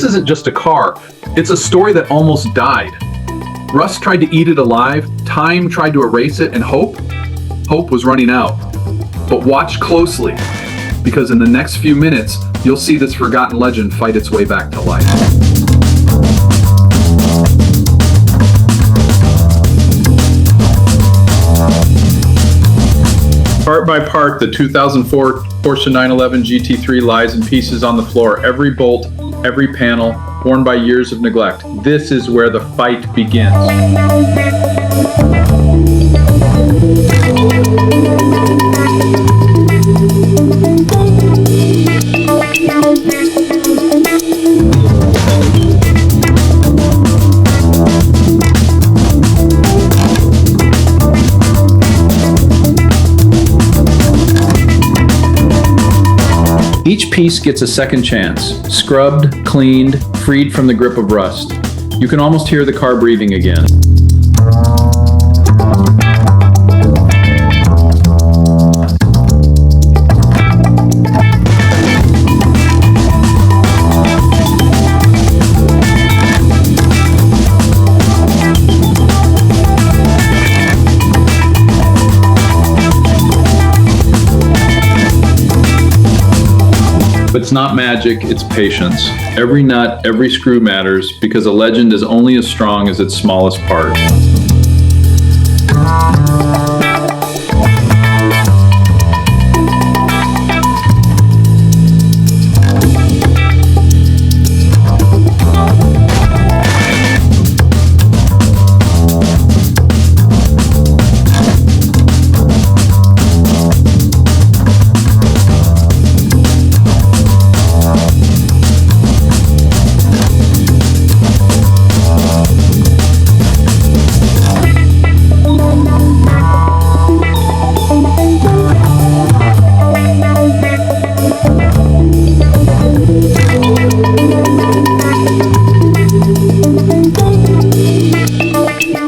this isn't just a car, it's a story that almost died. Rust tried to eat it alive, time tried to erase it, and hope was running out. But watch closely, because in the next few minutes, you'll see this forgotten legend fight its way back to life. Part by part, the 2004 Porsche 911 GT3 lies in pieces on the floor. Every bolt, every panel, worn by years of neglect. This is where the fight begins. Each piece gets a second chance, scrubbed, cleaned, freed from the grip of rust. You can almost hear the car breathing again. But it's not magic, it's patience. Every nut, every screw matters, because a legend is only as strong as its smallest part.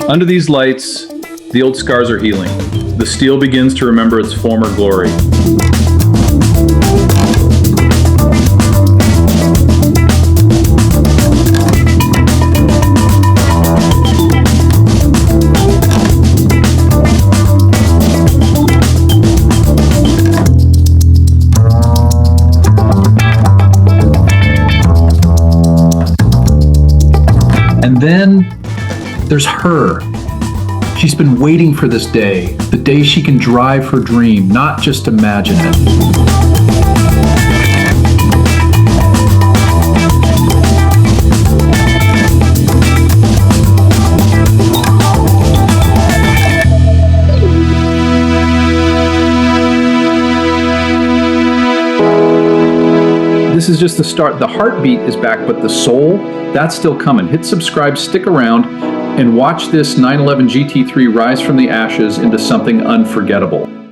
Under these lights, the old scars are healing. The steel begins to remember its former glory. And then there's her. She's been waiting for this day, the day she can drive her dream, not just imagine it. This is just the start. The heartbeat is back, but the soul, that's still coming. Hit subscribe, stick around, and watch this 911 GT3 rise from the ashes into something unforgettable.